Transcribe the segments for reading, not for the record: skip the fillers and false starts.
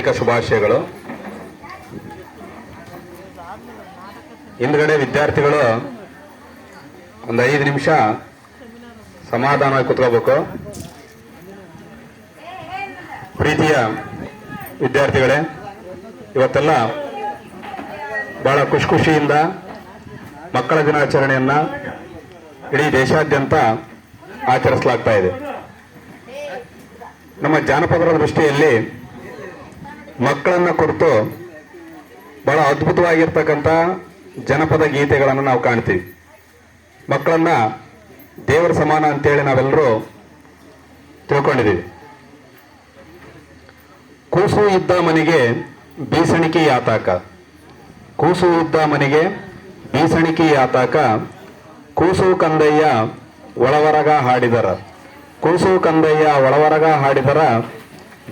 ಹಾರ್ದಿಕ ಶುಭಾಶಯಗಳು. ಹಿಂದ್ಗಡೆ ವಿದ್ಯಾರ್ಥಿಗಳು ಒಂದು 5 ನಿಮಿಷ ಸಮಾಧಾನವಾಗಿ ಕುತ್ಕೋಬೇಕು. ಪ್ರೀತಿಯ ವಿದ್ಯಾರ್ಥಿಗಳೇ, ಇವತ್ತೆಲ್ಲ ಬಹಳ ಖುಷಿಯಿಂದ ಮಕ್ಕಳ ದಿನಾಚರಣೆಯನ್ನ ಇಡೀ ದೇಶಾದ್ಯಂತ ಆಚರಿಸಲಾಗ್ತಾ ಇದೆ. ನಮ್ಮ ಜಾನಪದರ ದೃಷ್ಟಿಯಲ್ಲಿ ಮಕ್ಕಳನ್ನ ಕುರಿತು ಬಹಳ ಅದ್ಭುತವಾಗಿರ್ತಕ್ಕಂಥ ಜನಪದ ಗೀತೆಗಳನ್ನು ನಾವು ಕಾಣ್ತೀವಿ. ಮಕ್ಕಳನ್ನ ದೇವರ ಸಮಾನ ಅಂತೇಳಿ ನಾವೆಲ್ಲರೂ ತಿಳ್ಕೊಂಡಿದ್ದೀವಿ. ಕೂಸು ಇದ್ದ ಮನೆಗೆ ಬೀಸಣಿಕೆ ಯಾತಾಕ, ಕೂಸು ಇದ್ದ ಮನೆಗೆ ಬೀಸಣಿಕೆ ಯಾತಾಕ, ಕೂಸು ಕಂದಯ್ಯ ಒಳವರಗ ಹಾಡಿದರ, ಕೂಸು ಕಂದಯ್ಯ ಒಳವರಗ ಹಾಡಿದರ,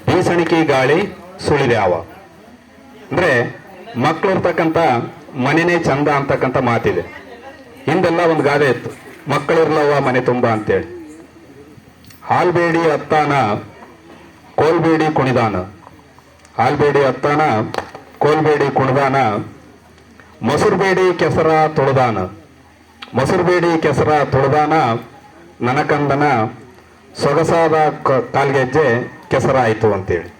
ಬೀಸಣಿಕೆ ಗಾಳಿ ಸುಳಿದ್ಯಾವ. ಅಂದ್ರೆ ಮಕ್ಕಳಿರ್ತಕ್ಕಂಥ ಮನೆನೇ ಚಂದ ಅಂತಕ್ಕಂಥ ಮಾತಿದೆ. ಹಿಂದೆಲ್ಲ ಒಂದು ಗಾದೆ ಇತ್ತು, ಮಕ್ಕಳಿರ್ಲವ್ವ ಮನೆ ತುಂಬ ಅಂತೇಳಿ. ಹಾಲ್ಬೇಡಿ ಅತ್ತಾನ ಕೋಲ್ಬೇಡಿ ಕುಣಿದಾನ, ಹಾಲ್ಬೇಡಿ ಅತ್ತಾನ ಕೋಲ್ಬೇಡಿ ಕುಣಿದಾನ, ಮೊಸರುಬೇಡಿ ಕೆಸರ ತೊಳೆದಾನ, ಮೊಸರುಬೇಡಿ ಕೆಸರ ತೊಳೆದಾನ, ನನಕಂದನ ಸೊಗಸಾದ ಕಾಲ್ಗೆಜ್ಜೆ ಕೆಸರ ಆಯಿತು ಅಂತೇಳಿ.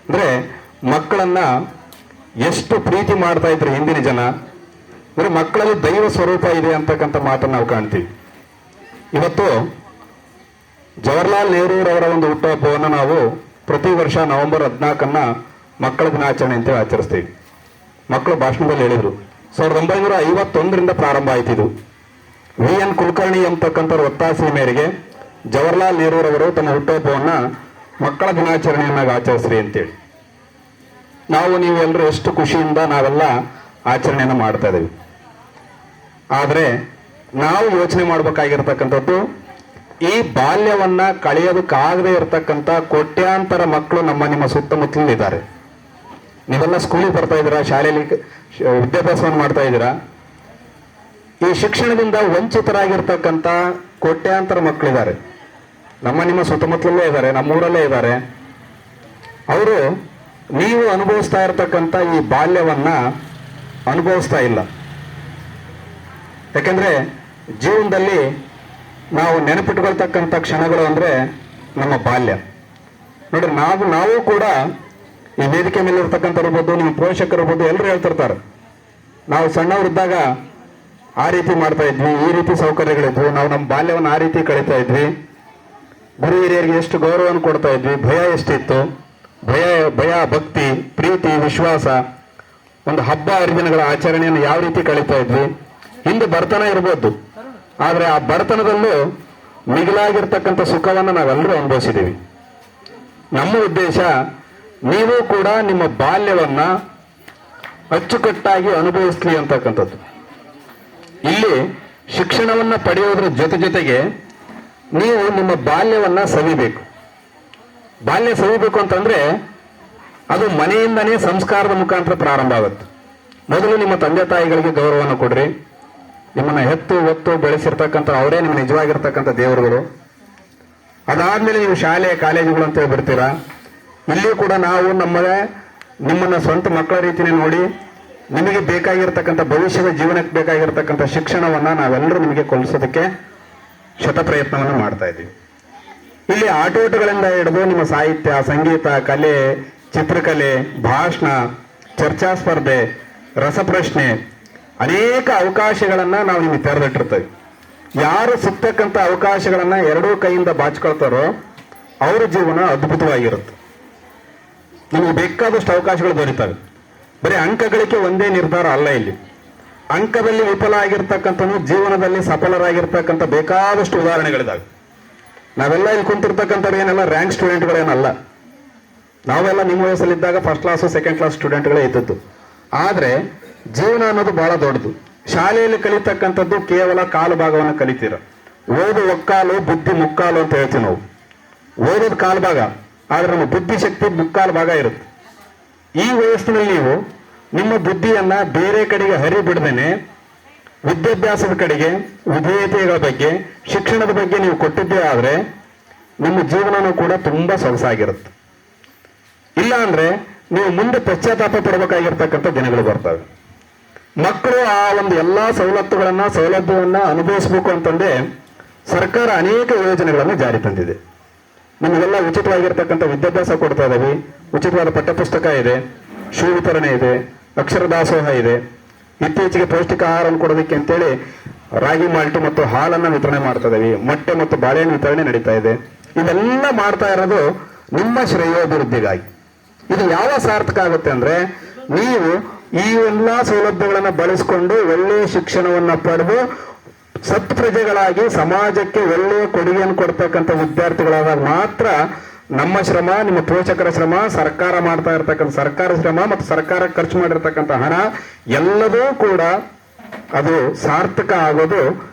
ಅಂದ್ರೆ ಮಕ್ಕಳನ್ನ ಎಷ್ಟು ಪ್ರೀತಿ ಮಾಡ್ತಾ ಇದ್ರು ಹಿಂದಿನ ಜನ. ಅಂದ್ರೆ ಮಕ್ಕಳಲ್ಲಿ ದೈವ ಸ್ವರೂಪ ಇದೆ ಅಂತಕ್ಕಂಥ ಮಾತನ್ನು ನಾವು ಕಾಣ್ತೀವಿ. ಇವತ್ತು ಜವಾಹರ್ಲಾಲ್ ನೆಹರೂರವರ ಒಂದು ಹುಟ್ಟುಹಬ್ಬವನ್ನು ನಾವು ಪ್ರತಿ ವರ್ಷ ನವೆಂಬರ್ 14 ಮಕ್ಕಳ ದಿನಾಚರಣೆ ಅಂತ ಆಚರಿಸ್ತೀವಿ. ಮಕ್ಕಳು ಭಾಷಣದಲ್ಲಿ ಹೇಳಿದ್ರು 1951ರಿಂದ ಪ್ರಾರಂಭ ಆಯ್ತಿದ್ದು. VN ಕುಲಕರ್ಣಿ ಎಂಬತಕ್ಕಂಥ ಒತ್ತಾಸೆ ಮೇರೆಗೆ ಜವಾಹರ್ಲಾಲ್ ನೆಹರೂರವರು ತಮ್ಮ ಹುಟ್ಟುಹಬ್ಬವನ್ನ ಮಕ್ಕಳ ದಿನಾಚರಣೆಯನ್ನಾಗಿ ಆಚರಿಸ್ರಿ ಅಂತೇಳಿ ನಾವು ನೀವೆಲ್ಲರೂ ಎಷ್ಟು ಖುಷಿಯಿಂದ ನಾವೆಲ್ಲ ಆಚರಣೆಯನ್ನು ಮಾಡ್ತಾ ಇದ್ದೀವಿ. ಆದರೆ ನಾವು ಯೋಚನೆ ಮಾಡಬೇಕಾಗಿರ್ತಕ್ಕಂಥದ್ದು, ಈ ಬಾಲ್ಯವನ್ನ ಕಳೆಯೋದಕ್ಕಾಗದೇ ಇರತಕ್ಕಂಥ ಕೋಟ್ಯಾಂತರ ಮಕ್ಕಳು ನಿಮ್ಮ ಸುತ್ತಮುತ್ತಲಿದ್ದಾರೆ. ನೀವೆಲ್ಲ ಸ್ಕೂಲಿಗೆ ಬರ್ತಾ ಇದ್ದೀರಾ, ಶಾಲೆಯಲ್ಲಿ ವಿದ್ಯಾಭ್ಯಾಸವನ್ನು ಮಾಡ್ತಾ ಇದ್ದೀರಾ. ಈ ಶಿಕ್ಷಣದಿಂದ ವಂಚಿತರಾಗಿರ್ತಕ್ಕಂಥ ಕೋಟ್ಯಾಂತರ ಮಕ್ಕಳಿದ್ದಾರೆ. ನಿಮ್ಮ ಸುತ್ತಮುತ್ತಲಲ್ಲೇ ಇದ್ದಾರೆ, ನಮ್ಮೂರಲ್ಲೇ ಇದ್ದಾರೆ. ಅವರು ನೀವು ಅನುಭವಿಸ್ತಾ ಇರತಕ್ಕಂಥ ಈ ಬಾಲ್ಯವನ್ನ ಅನುಭವಿಸ್ತಾ ಇಲ್ಲ. ಯಾಕೆಂದ್ರೆ ಜೀವನದಲ್ಲಿ ನಾವು ನೆನಪಿಟ್ಕೊಳ್ತಕ್ಕಂಥ ಕ್ಷಣಗಳು ಅಂದ್ರೆ ನಮ್ಮ ಬಾಲ್ಯ. ನೋಡ್ರಿ, ನಾವು ಕೂಡ ಈ ವೇದಿಕೆ ಮೇಲೆ ಇರ್ತಕ್ಕಂಥವ್ರಿರ್ಬೋದು, ನಿಮ್ಮ ಪೋಷಕರಿರ್ಬೋದು, ಎಲ್ಲರೂ ಹೇಳ್ತಿರ್ತಾರೆ, ನಾವು ಸಣ್ಣವರಿದ್ದಾಗ ಆ ರೀತಿ ಮಾಡ್ತಾ ಇದ್ವಿ, ಈ ರೀತಿ ಸೌಕರ್ಯಗಳಿದ್ವು, ನಾವು ನಮ್ಮ ಬಾಲ್ಯವನ್ನು ಆ ರೀತಿ ಕಳೀತಾ ಇದ್ವಿ, ಗುರು ಹಿರಿಯರಿಗೆ ಎಷ್ಟು ಗೌರವವನ್ನು ಕೊಡ್ತಾ ಇದ್ವಿ, ಭಯ ಎಷ್ಟಿತ್ತು, ಭಯ ಭಕ್ತಿ ಪ್ರೀತಿ ವಿಶ್ವಾಸ, ಒಂದು ಹಬ್ಬ ಹರಿದಿನಗಳ ಆಚರಣೆಯನ್ನು ಯಾವ ರೀತಿ ಕಳೀತಾ ಇದ್ವಿ. ಹಿಂದೆ ಬಡತನ ಇರ್ಬೋದು, ಆದ್ರೆ ಆ ಬಡತನದಲ್ಲೂ ಮಿಗಿಲಾಗಿರ್ತಕ್ಕಂಥ ಸುಖವನ್ನು ನಾವೆಲ್ಲರೂ ಅನುಭವಿಸಿದ್ದೀವಿ. ನಮ್ಮ ಉದ್ದೇಶ ನೀವು ಕೂಡ ನಿಮ್ಮ ಬಾಲ್ಯವನ್ನ ಅಚ್ಚುಕಟ್ಟಾಗಿ ಅನುಭವಿಸ್ಲಿ ಅಂತಕ್ಕಂಥದ್ದು. ಇಲ್ಲಿ ಶಿಕ್ಷಣವನ್ನ ಪಡೆಯೋದ್ರ ಜೊತೆಗೆ ನೀವು ನಿಮ್ಮ ಬಾಲ್ಯವನ್ನ ಸವಿಬೇಕು. ಬಾಲ್ಯ ಸವಿಬೇಕು ಅಂತಂದ್ರೆ ಅದು ಮನೆಯಿಂದನೇ ಸಂಸ್ಕಾರದ ಮುಖಾಂತರ ಪ್ರಾರಂಭ ಆಗುತ್ತೆ. ಮೊದಲು ನಿಮ್ಮ ತಂದೆ ತಾಯಿಗಳಿಗೆ ಗೌರವವನ್ನು ಕೊಡ್ರಿ. ನಿಮ್ಮನ್ನ ಹೆತ್ತು ಒತ್ತು ಬೆಳೆಸಿರ್ತಕ್ಕಂಥ ಅವರೇ ನಿಮ್ಮ ನಿಜವಾಗಿರ್ತಕ್ಕಂಥ ದೇವರುಗಳು. ಅದಾದ್ಮೇಲೆ ನೀವು ಶಾಲೆ ಕಾಲೇಜುಗಳು ಅಂತ ಬಿಡ್ತೀರಾ. ಇಲ್ಲಿಯೂ ಕೂಡ ನಾವು ನಿಮ್ಮನ್ನ ಸ್ವಂತ ಮಕ್ಕಳ ರೀತಿನೇ ನೋಡಿ ನಿಮಗೆ ಬೇಕಾಗಿರ್ತಕ್ಕಂಥ ಭವಿಷ್ಯದ ಜೀವನಕ್ಕೆ ಬೇಕಾಗಿರ್ತಕ್ಕಂಥ ಶಿಕ್ಷಣವನ್ನ ನಾವೆಲ್ಲರೂ ನಿಮಗೆ ಕೊಲಿಸೋದಕ್ಕೆ ಶತಪ್ರಯತ್ನವನ್ನು ಮಾಡ್ತಾ ಇದ್ದೀವಿ. ಇಲ್ಲಿ ಆಟೋಟಗಳಿಂದ ಹಿಡಿದು ನಿಮ್ಮ ಸಾಹಿತ್ಯ, ಸಂಗೀತ, ಕಲೆ, ಚಿತ್ರಕಲೆ, ಭಾಷಣ, ಚರ್ಚಾ ಸ್ಪರ್ಧೆ, ರಸಪ್ರಶ್ನೆ, ಅನೇಕ ಅವಕಾಶಗಳನ್ನ ನಾವು ನಿಮಗೆ ತೆರೆದಿಟ್ಟಿರ್ತೇವೆ. ಯಾರು ಸಿಗ್ತಕ್ಕಂಥ ಅವಕಾಶಗಳನ್ನ ಎರಡೂ ಕೈಯಿಂದ ಬಾಚ್ಕೊಳ್ತಾರೋ ಅವರ ಜೀವನ ಅದ್ಭುತವಾಗಿರುತ್ತೆ. ನಿಮಗೆ ಬೇಕಾದಷ್ಟು ಅವಕಾಶಗಳು ದೊರೀತವೆ. ಬರೀ ಅಂಕಗಳಿಕೆ ಒಂದೇ ನಿರ್ಧಾರ ಅಲ್ಲ. ಇಲ್ಲಿ ಅಂಕದಲ್ಲಿ ವಿಫಲ ಆಗಿರ್ತಕ್ಕಂಥ ಜೀವನದಲ್ಲಿ ಸಫಲರಾಗಿರ್ತಕ್ಕಂಥ ಬೇಕಾದಷ್ಟು ಉದಾಹರಣೆಗಳಿದಾವೆ. ನಾವೆಲ್ಲ ಇಲ್ಲಿ ಕುಂತಿರ್ತಕ್ಕಂಥವ್ರು ಏನೆಲ್ಲ ರ್ಯಾಂಕ್ ಸ್ಟೂಡೆಂಟ್ಗಳೇನಲ್ಲ. ನಾವೆಲ್ಲ ನಿಮ್ಮ ವಯಸ್ಸಲ್ಲಿದ್ದಾಗ ಫಸ್ಟ್ ಕ್ಲಾಸ್ ಸೆಕೆಂಡ್ ಕ್ಲಾಸ್ ಸ್ಟೂಡೆಂಟ್ಗಳೇ ಇದ್ದದ್ದು. ಆದ್ರೆ ಜೀವನ ಅನ್ನೋದು ಬಹಳ ದೊಡ್ಡದು. ಶಾಲೆಯಲ್ಲಿ ಕಲಿತಕ್ಕಂಥದ್ದು ಕೇವಲ ಕಾಲು ಭಾಗವನ್ನು ಕಲಿತೀರ. ಓದು ಒಕ್ಕಾಲು, ಬುದ್ಧಿ ಮುಕ್ಕಾಲು ಅಂತ ಹೇಳ್ತೀವಿ ನಾವು. ಓದೋದು ಕಾಲು ಭಾಗ, ಆದ್ರೆ ನಮ್ಮ ಬುದ್ಧಿ ಶಕ್ತಿ ಮುಕ್ಕಾಲು ಭಾಗ ಇರುತ್ತೆ. ಈ ವಯಸ್ಸಿನಲ್ಲಿ ನೀವು ನಿಮ್ಮ ಬುದ್ಧಿಯನ್ನ ಬೇರೆ ಕಡೆಗೆ ಹರಿಬಿಡ್ದೇನೆ ವಿದ್ಯಾಭ್ಯಾಸದ ಕಡೆಗೆ, ವಿಧೇಯತೆಗಳ ಬಗ್ಗೆ, ಶಿಕ್ಷಣದ ಬಗ್ಗೆ ನೀವು ಕೊಟ್ಟಿದ್ದೇ ಆದ್ರೆ ನಿಮ್ಮ ಜೀವನನೂ ಕೂಡ ತುಂಬಾ ಸೊಗಸಾಗಿರುತ್ತೆ. ಇಲ್ಲ ಅಂದ್ರೆ ನೀವು ಮುಂದೆ ಪಶ್ಚಾತ್ತಾಪ ಪಡಬೇಕಾಗಿರ್ತಕ್ಕಂಥ ದಿನಗಳು ಬರ್ತವೆ. ಮಕ್ಕಳು ಆ ಒಂದು ಎಲ್ಲಾ ಸೌಲಭ್ಯವನ್ನ ಅನುಭವಿಸಬೇಕು ಅಂತಂದ್ರೆ ಸರ್ಕಾರ ಅನೇಕ ಯೋಜನೆಗಳನ್ನು ಜಾರಿ ತಂದಿದೆ. ನಿಮಗೆಲ್ಲ ಉಚಿತವಾಗಿರ್ತಕ್ಕಂಥ ವಿದ್ಯಾಭ್ಯಾಸ ಕೊಡ್ತಾ ಇದ್ದೀವಿ, ಉಚಿತವಾದ ಪಠ್ಯಪುಸ್ತಕ ಇದೆ, ಶೂ ವಿತರಣೆ ಇದೆ, ಅಕ್ಷರ ದಾಸೋಹ ಇದೆ. ಇತ್ತೀಚೆಗೆ ಪೌಷ್ಟಿಕ ಆಹಾರವನ್ನು ಕೊಡೋದಕ್ಕೆ ಅಂತೇಳಿ ರಾಗಿ ಮಾಲ್ಟು ಮತ್ತು ಹಾಲನ್ನು ವಿತರಣೆ ಮಾಡ್ತಾ ಇದ್ದೀವಿ, ಮೊಟ್ಟೆ ಮತ್ತು ಬಾಳೆಹಣ್ಣು ವಿತರಣೆ ನಡೀತಾ ಇದೆ. ಇವೆಲ್ಲ ಮಾಡ್ತಾ ಇರೋದು ನಿಮ್ಮ ಶ್ರೇಯೋಭಿವೃದ್ಧಿಗಾಗಿ. ಇದು ಯಾವ ಸಾರ್ಥಕ ಆಗುತ್ತೆ ಅಂದ್ರೆ, ನೀವು ಈ ಎಲ್ಲಾ ಸೌಲಭ್ಯಗಳನ್ನು ಬಳಸಿಕೊಂಡು ಒಳ್ಳೆಯ ಶಿಕ್ಷಣವನ್ನ ಪಡೆದು ಸತ್ಪ್ರಜೆಗಳಾಗಿ ಸಮಾಜಕ್ಕೆ ಒಳ್ಳೆಯ ಕೊಡುಗೆಯನ್ನು ಕೊಡ್ತಕ್ಕಂಥ ವಿದ್ಯಾರ್ಥಿಗಳಾದಾಗ ಮಾತ್ರ ನಮ್ಮ ಶ್ರಮ, ನಿಮ್ಮ ಪೋಷಕರ ಶ್ರಮ, ಸರ್ಕಾರ ಮಾಡ್ತಾ ಇರ್ತಕ್ಕಂಥ ಸರ್ಕಾರ ಶ್ರಮ ಮತ್ತು ಸರ್ಕಾರ ಖರ್ಚು ಮಾಡಿರ್ತಕ್ಕಂಥ ಹಣ ಎಲ್ಲದೂ ಕೂಡ ಅದು ಸಾರ್ಥಕ ಆಗೋದು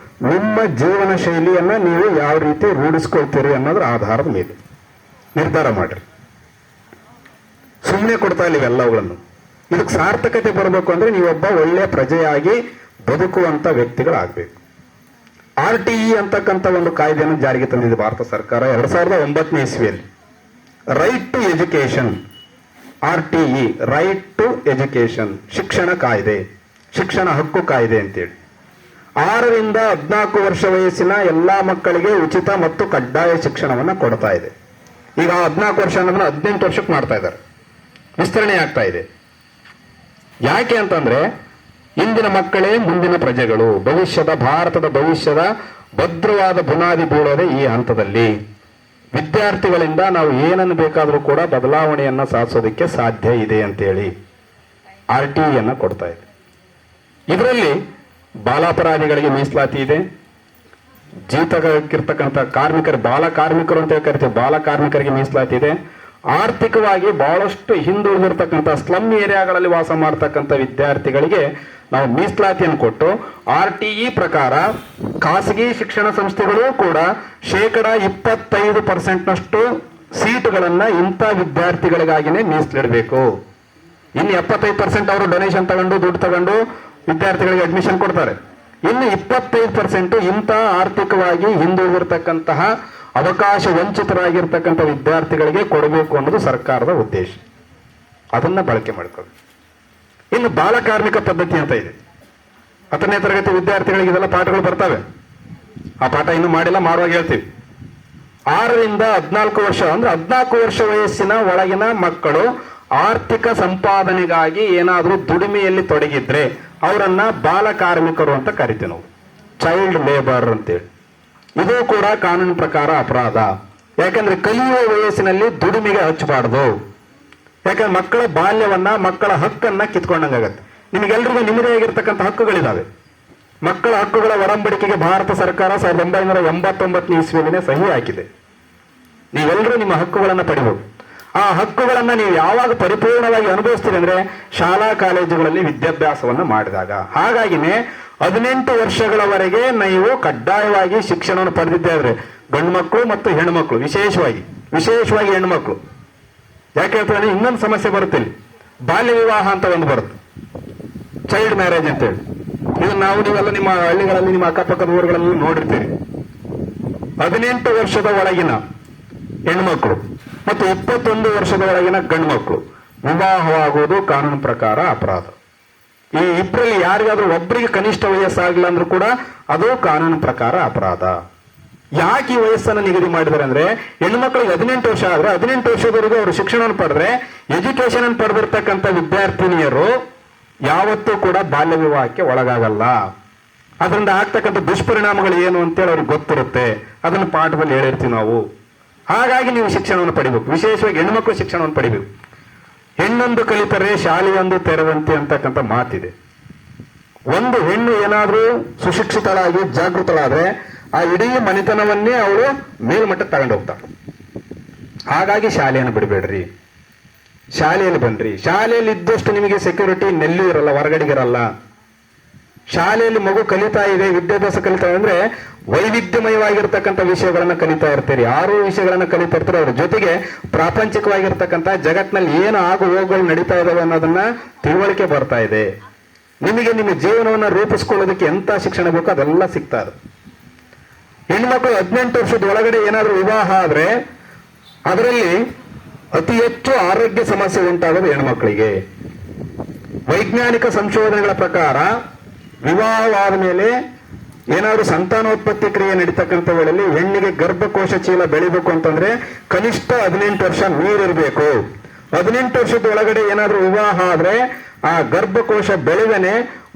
ನಿಮ್ಮ ಜೀವನ ಶೈಲಿಯನ್ನ ನೀವು ಯಾವ ರೀತಿ ರೂಢಿಸ್ಕೊಳ್ತೀರಿ ಅನ್ನೋದ್ರ ಆಧಾರದ ಮೇಲೆ ನಿರ್ಧಾರ ಮಾಡ್ರಿ. ಸುಮ್ಮನೆ ಕೊಡ್ತಾ ಇಲ್ಲ ಇವೆಲ್ಲವುಗಳನ್ನು. ಇದಕ್ಕೆ ಸಾರ್ಥಕತೆ ಬರಬೇಕು ಅಂದ್ರೆ ನೀವೊಬ್ಬ ಒಳ್ಳೆಯ ಪ್ರಜೆಯಾಗಿ ಬದುಕುವಂತ ವ್ಯಕ್ತಿಗಳಾಗಬೇಕು. RTE ಅಂತಕ್ಕಂಥ ಒಂದು ಕಾಯ್ದೆಯನ್ನು ಜಾರಿಗೆ ತಂದಿದೆ ಭಾರತ ಸರ್ಕಾರ 2009ನೇ ಇಸ್ವಿಯಲ್ಲಿ. Right to education, RTE, right to education, ಶಿಕ್ಷಣ ಕಾಯ್ದೆ, ಶಿಕ್ಷಣ ಹಕ್ಕು ಕಾಯ್ದೆ ಅಂತೇಳಿ 6 ರಿಂದ 14 ವರ್ಷ ವಯಸ್ಸಿನ ಎಲ್ಲಾ ಮಕ್ಕಳಿಗೆ ಉಚಿತ ಮತ್ತು ಕಡ್ಡಾಯ ಶಿಕ್ಷಣವನ್ನ ಕೊಡ್ತಾ ಇದೆ. ಈಗ 14 ವರ್ಷ ಅನ್ನೋದನ್ನ 18 ವರ್ಷಕ್ಕೆ ಮಾಡ್ತಾ ಇದ್ದಾರೆ, ವಿಸ್ತರಣೆ ಆಗ್ತಾ ಇದೆ. ಯಾಕೆ ಅಂತಂದ್ರೆ ಇಂದಿನ ಮಕ್ಕಳೇ ಮುಂದಿನ ಪ್ರಜೆಗಳು, ಭಾರತದ ಭವಿಷ್ಯದ ಭದ್ರವಾದ ಬುನಾದಿ ಬೀಳೋದೆ ಈ ಹಂತದಲ್ಲಿ. ವಿದ್ಯಾರ್ಥಿಗಳಿಂದ ನಾವು ಏನನ್ನು ಬೇಕಾದರೂ ಕೂಡ ಬದಲಾವಣೆಯನ್ನ ಸಾಧಿಸೋದಕ್ಕೆ ಸಾಧ್ಯ ಇದೆ ಅಂತೇಳಿ RTE ಕೊಡ್ತಾ ಇದೆ. ಇದರಲ್ಲಿ ಬಾಲಾಪರಾಧಿಗಳಿಗೆ ಮೀಸಲಾತಿ ಇದೆ, ಜೀತಕ್ಕಿರ್ತಕ್ಕಂಥ ಕಾರ್ಮಿಕರು, ಬಾಲ ಕಾರ್ಮಿಕರು ಅಂತ ಕರಿತೀವಿ, ಬಾಲ ಕಾರ್ಮಿಕರಿಗೆ ಮೀಸಲಾತಿ ಇದೆ. ಆರ್ಥಿಕವಾಗಿ ಬಹಳಷ್ಟು ಹಿಂದುಳಿದಿರ್ತಕ್ಕಂಥ ಸ್ಲಮ್ ಏರಿಯಾಗಳಲ್ಲಿ ವಾಸ ಮಾಡ್ತಕ್ಕಂಥ ವಿದ್ಯಾರ್ಥಿಗಳಿಗೆ ನಾವು ಮೀಸಲಾತಿಯನ್ನು ಕೊಟ್ಟು RTE ಪ್ರಕಾರ ಖಾಸಗಿ ಶಿಕ್ಷಣ ಸಂಸ್ಥೆಗಳು ಕೂಡ 25% ಸೀಟುಗಳನ್ನ ಇಂಥ ವಿದ್ಯಾರ್ಥಿಗಳಿಗಾಗಿನೇ ಮೀಸಲಿಡಬೇಕು. ಇನ್ನು 75% ಅವರು ಡೊನೇಷನ್ ತಗೊಂಡು ದುಡ್ಡು ತಗೊಂಡು ವಿದ್ಯಾರ್ಥಿಗಳಿಗೆ ಅಡ್ಮಿಷನ್ ಕೊಡ್ತಾರೆ. ಇನ್ನು 25% ಇಂಥ ಆರ್ಥಿಕವಾಗಿ ಹಿಂದುಳಿದಿರ್ತಕ್ಕಂತಹ ಅವಕಾಶ ವಂಚಿತರಾಗಿರ್ತಕ್ಕಂಥ ವಿದ್ಯಾರ್ಥಿಗಳಿಗೆ ಕೊಡಬೇಕು ಅನ್ನೋದು ಸರ್ಕಾರದ ಉದ್ದೇಶ. ಅದನ್ನ ಬಳಕೆ ಮಾಡ್ಕೊಳ್ಳಿ. ಇನ್ನು ಬಾಲ ಕಾರ್ಮಿಕ ಪದ್ಧತಿ ಅಂತ ಇದೆ. 10ನೇ ತರಗತಿ ವಿದ್ಯಾರ್ಥಿಗಳಿಗೆ ಇದೆಲ್ಲ ಪಾಠಗಳು ಬರ್ತವೆ. ಆ ಪಾಠ ಇನ್ನೂ ಮಾಡಿಲ್ಲ, ಮಾಡುವಾಗ ಹೇಳ್ತೀವಿ. 6 ರಿಂದ 14 ವರ್ಷ ಅಂದ್ರೆ 14 ವರ್ಷ ವಯಸ್ಸಿನ ಒಳಗಿನ ಮಕ್ಕಳು ಆರ್ಥಿಕ ಸಂಪಾದನೆಗಾಗಿ ಏನಾದರೂ ದುಡಿಮೆಯಲ್ಲಿ ತೊಡಗಿದ್ರೆ ಅವರನ್ನ ಬಾಲ ಕಾರ್ಮಿಕರು ಅಂತ ಕರಿತೀವಿ ನಾವು, ಚೈಲ್ಡ್ ಲೇಬರ್ ಅಂತೇಳಿ. ಇದು ಕೂಡ ಕಾನೂನು ಪ್ರಕಾರ ಅಪರಾಧ. ಯಾಕಂದ್ರೆ ಕಲಿಯುವ ವಯಸ್ಸಿನಲ್ಲಿ ದುಡಿಮೆಗೆ ಹಚ್ಚಬಾರ್ದು. ಯಾಕಂದ್ರೆ ಮಕ್ಕಳ ಬಾಲ್ಯವನ್ನ, ಮಕ್ಕಳ ಹಕ್ಕನ್ನ ಕಿತ್ಕೊಂಡಂಗಾಗತ್ತೆ. ನಿಮಗೆಲ್ರಿಗೂ ನಿಮ್ಮದೇ ಆಗಿರ್ತಕ್ಕಂಥ ಹಕ್ಕುಗಳಿದಾವೆ. ಮಕ್ಕಳ ಹಕ್ಕುಗಳ ಒಡಂಬಡಿಕೆಗೆ ಭಾರತ ಸರ್ಕಾರ 1989ನೇ ಇಸ್ವಿಯಲ್ಲಿನೇ ಸಹಿ ಹಾಕಿದೆ. ನೀವೆಲ್ಲರೂ ನಿಮ್ಮ ಹಕ್ಕುಗಳನ್ನ ಪಡಿಬಹುದು. ಆ ಹಕ್ಕುಗಳನ್ನ ನೀವು ಯಾವಾಗ ಪರಿಪೂರ್ಣವಾಗಿ ಅನುಭವಿಸ್ತೀರಿ ಅಂದ್ರೆ ಶಾಲಾ ಕಾಲೇಜುಗಳಲ್ಲಿ ವಿದ್ಯಾಭ್ಯಾಸವನ್ನ ಮಾಡಿದಾಗ. ಹಾಗಾಗಿನೇ 18 ವರ್ಷಗಳವರೆಗೆ ನೀವು ಕಡ್ಡಾಯವಾಗಿ ಶಿಕ್ಷಣವನ್ನು ಪಡೆದಿದ್ದೇವೆ, ಗಂಡು ಮಕ್ಕಳು ಮತ್ತು ಹೆಣ್ಮಕ್ಳು, ವಿಶೇಷವಾಗಿ ಹೆಣ್ಣು ಮಕ್ಕಳು. ಯಾಕೆ ಹೇಳ್ತಾರೆ, ಇನ್ನೊಂದು ಸಮಸ್ಯೆ ಬರುತ್ತೆ ಇಲ್ಲಿ, ಬಾಲ್ಯ ವಿವಾಹ ಅಂತ ಒಂದು ಬರುತ್ತೆ, ಚೈಲ್ಡ್ ಮ್ಯಾರೇಜ್ ಅಂತೇಳಿ. ಇದನ್ನ ನೀವೆಲ್ಲ ನಿಮ್ಮ ಹಳ್ಳಿಗಳಲ್ಲಿ, ನಿಮ್ಮ ಅಕ್ಕಪಕ್ಕದ ಊರುಗಳಲ್ಲಿ ನೋಡಿರ್ತೀರಿ. 18 ವರ್ಷದ ಒಳಗಿನ ಹೆಣ್ಮಕ್ಳು ಮತ್ತು 21 ವರ್ಷದ ಒಳಗಿನ ಗಂಡು ಮಕ್ಕಳು ವಿವಾಹವಾಗುವುದು ಕಾನೂನು ಪ್ರಕಾರ ಅಪರಾಧ. ಈ ಇಬ್ಬರಲ್ಲಿ ಯಾರಿಗಾದ್ರೂ ಒಬ್ಬರಿಗೆ ಕನಿಷ್ಠ ವಯಸ್ಸಾಗಿಲ್ಲ ಅಂದ್ರೂ ಕೂಡ ಅದು ಕಾನೂನು ಪ್ರಕಾರ ಅಪರಾಧ. ಯಾಕೆ ಈ ವಯಸ್ಸನ್ನು ನಿಗದಿ ಮಾಡಿದ್ದಾರೆ ಅಂದ್ರೆ, ಹೆಣ್ಣು ಮಕ್ಕಳಿಗೆ 18 ವರ್ಷ ಆದ್ರೆ 18 ವರ್ಷದವರೆಗೂ ಅವರು ಶಿಕ್ಷಣವನ್ನು ಪಡೆದ್ರೆ, ಎಜುಕೇಶನ್ ಅನ್ನು ಪಡೆದಿರ್ತಕ್ಕಂಥ ವಿದ್ಯಾರ್ಥಿನಿಯರು ಯಾವತ್ತೂ ಕೂಡ ಬಾಲ್ಯ ವಿವಾಹಕ್ಕೆ ಒಳಗಾಗಲ್ಲ. ಅದರಿಂದ ಆಗ್ತಕ್ಕಂಥ ದುಷ್ಪರಿಣಾಮಗಳು ಏನು ಅಂತೇಳಿ ಅವ್ರಿಗೆ ಗೊತ್ತಿರುತ್ತೆ. ಅದನ್ನು ಪಾಠದಲ್ಲಿ ಹೇಳಿರ್ತೀವಿ ನಾವು. ಹಾಗಾಗಿ ನೀವು ಶಿಕ್ಷಣವನ್ನು ಪಡಿಬೇಕು, ವಿಶೇಷವಾಗಿ ಹೆಣ್ಮಕ್ಳು ಶಿಕ್ಷಣವನ್ನು ಪಡಿಬೇಕು. ಹೆಣ್ಣೊಂದು ಕಲಿತರೆ ಶಾಲೆಯೊಂದು ತೆರೆದಂತೆ ಅಂತಕ್ಕಂಥ ಮಾತಿದೆ. ಒಂದು ಹೆಣ್ಣು ಏನಾದ್ರೂ ಸುಶಿಕ್ಷಿತಳಾಗಿ ಜಾಗೃತಳಾದ್ರೆ ಆ ಇಡೀ ಮನೆತನವನ್ನೇ ಅವಳು ಮೇಲ್ಮಟ್ಟಕ್ಕೆ ತಗೊಂಡು ಹೋಗ್ತಾಳೆ. ಹಾಗಾಗಿ ಶಾಲೆಯನ್ನು ಬಿಡಬೇಡ್ರಿ, ಶಾಲೆಯಲ್ಲಿ ಬನ್ರಿ. ಶಾಲೆಯಲ್ಲಿ ಇದ್ದಷ್ಟು ನಿಮಗೆ ಸೆಕ್ಯೂರಿಟಿ ನೆಲ್ಲೂ ಇರಲ್ಲ, ಹೊರಗಡೆಗಿರಲ್ಲ. ಶಾಲೆಯಲ್ಲಿ ಮಗು ಕಲಿತಾ ಇದೆ, ವಿದ್ಯಾಭ್ಯಾಸ ಕಲಿತಾ ಅಂದ್ರೆ ವೈವಿಧ್ಯಮಯವಾಗಿರ್ತಕ್ಕಂಥ ವಿಷಯಗಳನ್ನ ಕಲಿತಾ ಇರ್ತೀರಿ. 6 ವಿಷಯಗಳನ್ನ ಕಲಿತಾ ಇರ್ತಾರೆ. ಅವ್ರ ಜೊತೆಗೆ ಪ್ರಾಪಂಚಿಕವಾಗಿರ್ತಕ್ಕಂಥ ಜಗತ್ತಿನಲ್ಲಿ ಏನು ಆಗು ಹೋಗುಗಳು ನಡೀತಾ ಇದಾವೆ ಅನ್ನೋದನ್ನ ತಿಳುವಳಿಕೆ ಬರ್ತಾ ಇದೆ. ನಿಮಗೆ ನಿಮ್ಮ ಜೀವನವನ್ನ ರೂಪಿಸ್ಕೊಳ್ಳೋದಕ್ಕೆ ಎಂತ ಶಿಕ್ಷಣ ಬೇಕೋ ಅದೆಲ್ಲ ಸಿಗ್ತಾ ಇದೆ. ಹೆಣ್ಮಕ್ಳು 18 ವರ್ಷದ ಒಳಗಡೆ ಏನಾದ್ರೂ ವಿವಾಹ ಆದ್ರೆ ಅದರಲ್ಲಿ ಅತಿ ಹೆಚ್ಚು ಆರೋಗ್ಯ ಸಮಸ್ಯೆ ಉಂಟಾಗೋದು ಹೆಣ್ಮಕ್ಳಿಗೆ. ವೈಜ್ಞಾನಿಕ ಸಂಶೋಧನೆಗಳ ಪ್ರಕಾರ ವಿವಾಹವಾದ ಮೇಲೆ ಏನಾದ್ರು ಸಂತಾನೋತ್ಪತ್ತಿ ಕ್ರಿಯೆ ನಡೀತಕ್ಕಂಥ ವೇಳೆಯಲ್ಲಿ ಹೆಣ್ಣಿಗೆ ಗರ್ಭಕೋಶ ಚೀಲ ಬೆಳಿಬೇಕು ಅಂತಂದ್ರೆ ಕನಿಷ್ಠ 18 ವರ್ಷ ನೀರಿರಬೇಕು. 18 ವರ್ಷದ ಒಳಗಡೆ ಏನಾದ್ರೂ ವಿವಾಹ ಆದ್ರೆ ಆ ಗರ್ಭಕೋಶ ಬೆಳೆದನೆ